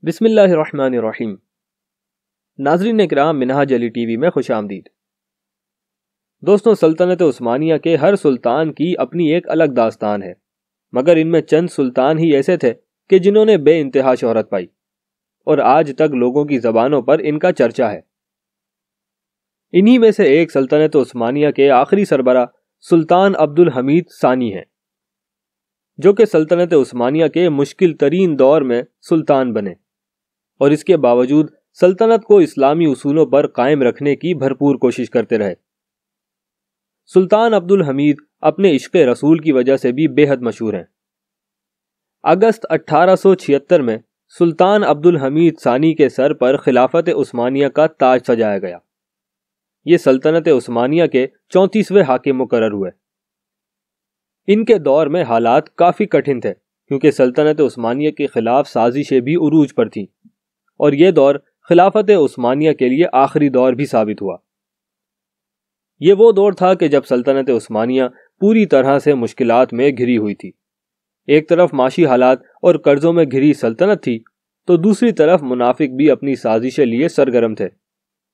بسم اللہ الرحمن الرحیم۔ ناظرین اکرام، منہاج علی ٹی وی میں خوش آمدید۔ دوستوں، سلطنت عثمانیہ کے ہر سلطان کی اپنی ایک الگ داستان ہے، مگر ان میں چند سلطان ہی ایسے تھے کہ جنہوں نے بے انتہا شہرت پائی اور آج تک لوگوں کی زبانوں پر ان کا چرچا ہے۔ انہی میں سے ایک سلطنت عثمانیہ کے آخری سربراہ سلطان عبد الحمید ثانی ہیں، جو کہ سلطنت عثمانیہ کے مشکل ترین دور میں سلطان بنے اور اس کے باوجود سلطنت کو اسلامی اصولوں پر قائم رکھنے کی بھرپور کوشش کرتے رہے۔ سلطان عبد الحمید اپنے عشق رسول کی وجہ سے بھی بے حد مشہور ہیں۔ اگست 1876 میں سلطان عبد الحمید ثانی کے سر پر خلافت عثمانیہ کا تاج سجایا گیا۔ یہ سلطنت عثمانیہ کے 34ویں حاکم مقرر ہوئے۔ ان کے دور میں حالات کافی کٹھن تھے، کیونکہ سلطنت عثمانیہ کے خلاف سازشیں بھی عروج پر تھیں، اور یہ دور خلافت عثمانیہ کے لیے آخری دور بھی ثابت ہوا۔ یہ وہ دور تھا کہ جب سلطنت عثمانیہ پوری طرح سے مشکلات میں گھری ہوئی تھی۔ ایک طرف معاشی حالات اور قرضوں میں گھری سلطنت تھی، تو دوسری طرف منافق بھی اپنی سازشیں لیے سرگرم تھے،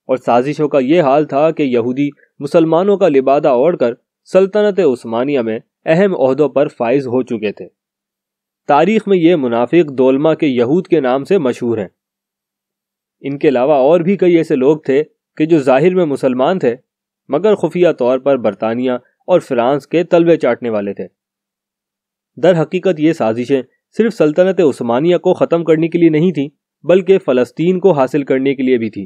اور سازشوں کا یہ حال تھا کہ یہودی مسلمانوں کا لبادہ اوڑھ کر سلطنت عثمانیہ میں اہم عہدوں پر فائز ہو چکے تھے۔ تاریخ میں یہ منافق دولما کے یہود کے نام سے مشہور ہیں۔ ان کے علاوہ اور بھی کئی ایسے لوگ تھے کہ جو ظاہر میں مسلمان تھے، مگر خفیہ طور پر برطانیہ اور فرانس کے تلوے چاٹنے والے تھے۔ در حقیقت یہ سازشیں صرف سلطنت عثمانیہ کو ختم کرنے کے لیے نہیں تھیں، بلکہ فلسطین کو حاصل کرنے کے لیے بھی تھی۔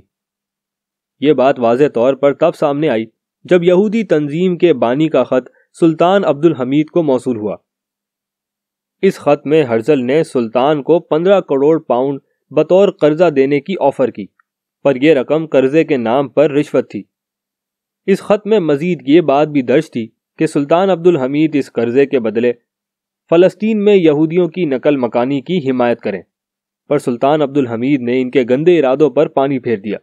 یہ بات واضح طور پر تب سامنے آئی جب یہودی تنظیم کے بانی کا خط سلطان عبد الحمید کو موصول ہوا۔ اس خط میں ہرزل نے سلطان کو 15 کروڑ پاؤنڈ بطور قرضہ دینے کی آفر کی، پر یہ رقم قرضے کے نام پر رشوت تھی۔ اس خط میں مزید یہ بات بھی درج تھی کہ سلطان عبد الحمید اس قرضے کے بدلے فلسطین میں یہودیوں کی نقل مکانی کی حمایت کریں، پر سلطان عبد الحمید نے ان کے گندے ارادوں پر پانی پھیر دیا۔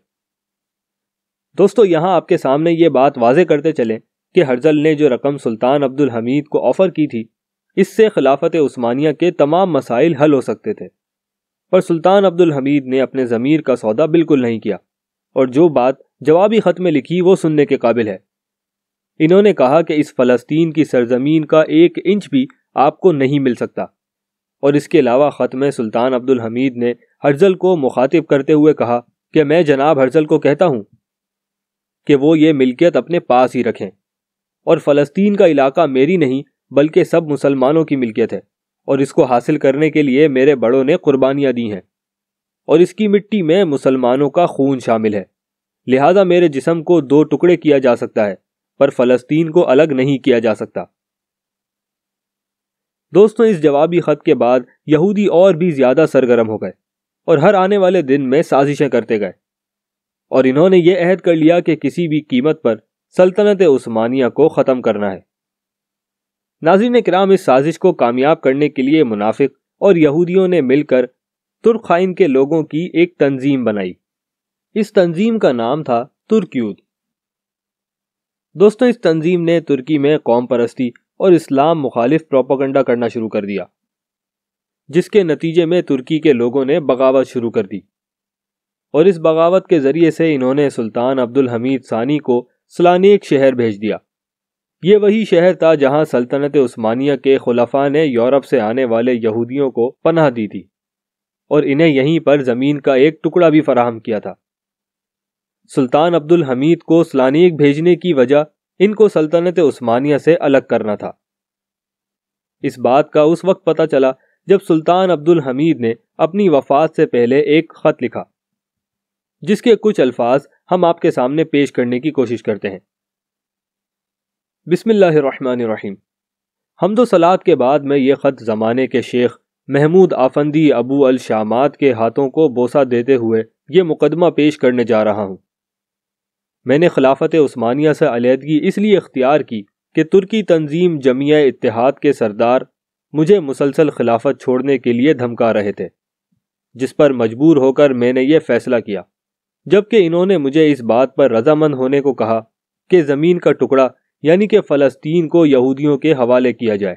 دوستو، یہاں آپ کے سامنے یہ بات واضح کرتے چلیں کہ ہرزل نے جو رقم سلطان عبد الحمید کو آفر کی تھی، اس سے خلافت عثمانیہ کے تمام مسائل حل ہو سکتے تھے، پر سلطان عبد الحمید نے اپنے ضمیر کا سودا بالکل نہیں کیا، اور جو بات جوابی خط میں لکھی وہ سننے کے قابل ہے۔ انہوں نے کہا کہ اس فلسطین کی سرزمین کا 1 انچ بھی آپ کو نہیں مل سکتا، اور اس کے علاوہ خط میں سلطان عبد الحمید نے ہرزل کو مخاطب کرتے ہوئے کہا کہ میں جناب ہرزل کو کہتا ہوں کہ وہ یہ ملکیت اپنے پاس ہی رکھیں، اور فلسطین کا علاقہ میری نہیں بلکہ سب مسلمانوں کی ملکیت ہے، اور اس کو حاصل کرنے کے لیے میرے بڑوں نے قربانیاں دی ہیں، اور اس کی مٹی میں مسلمانوں کا خون شامل ہے، لہذا میرے جسم کو 2 ٹکڑے کیا جا سکتا ہے، پر فلسطین کو الگ نہیں کیا جا سکتا۔ دوستوں، اس جوابی خط کے بعد یہودی اور بھی زیادہ سرگرم ہو گئے اور ہر آنے والے دن میں سازشیں کرتے گئے، اور انہوں نے یہ عہد کر لیا کہ کسی بھی قیمت پر سلطنت عثمانیہ کو ختم کرنا ہے۔ ناظرین کرام، اس سازش کو کامیاب کرنے کے لیے منافق اور یہودیوں نے مل کر ترک خائن کے لوگوں کی ایک تنظیم بنائی۔ اس تنظیم کا نام تھا ترک یوتھ۔ دوستوں، اس تنظیم نے ترکی میں قوم پرستی اور اسلام مخالف پروپیگنڈا کرنا شروع کر دیا، جس کے نتیجے میں ترکی کے لوگوں نے بغاوت شروع کر دی، اور اس بغاوت کے ذریعے سے انہوں نے سلطان عبد الحمید ثانی کو سلانیک شہر بھیج دیا۔ یہ وہی شہر تھا جہاں سلطنت عثمانیہ کے خلفاء نے یورپ سے آنے والے یہودیوں کو پناہ دی تھی، اور انہیں یہیں پر زمین کا ایک ٹکڑا بھی فراہم کیا تھا۔ سلطان عبد الحمید کو سلانیک بھیجنے کی وجہ ان کو سلطنت عثمانیہ سے الگ کرنا تھا۔ اس بات کا اس وقت پتہ چلا جب سلطان عبد الحمید نے اپنی وفات سے پہلے ایک خط لکھا، جس کے کچھ الفاظ ہم آپ کے سامنے پیش کرنے کی کوشش کرتے ہیں۔ بسم اللہ الرحمن الرحیم۔ حمد و صلات کے بعد میں یہ خط زمانے کے شیخ محمود آفندی ابو الشامات کے ہاتھوں کو بوسہ دیتے ہوئے یہ مقدمہ پیش کرنے جا رہا ہوں۔ میں نے خلافت عثمانیہ سے علیحدگی اس لیے اختیار کی کہ ترکی تنظیم جمیع اتحاد کے سردار مجھے مسلسل خلافت چھوڑنے کے لیے دھمکا رہے تھے، جس پر مجبور ہو کر میں نے یہ فیصلہ کیا، جبکہ انہوں نے مجھے اس بات پر رضامند ہونے کو کہا کہ زمین کا ٹکڑا یعنی کہ فلسطین کو یہودیوں کے حوالے کیا جائے۔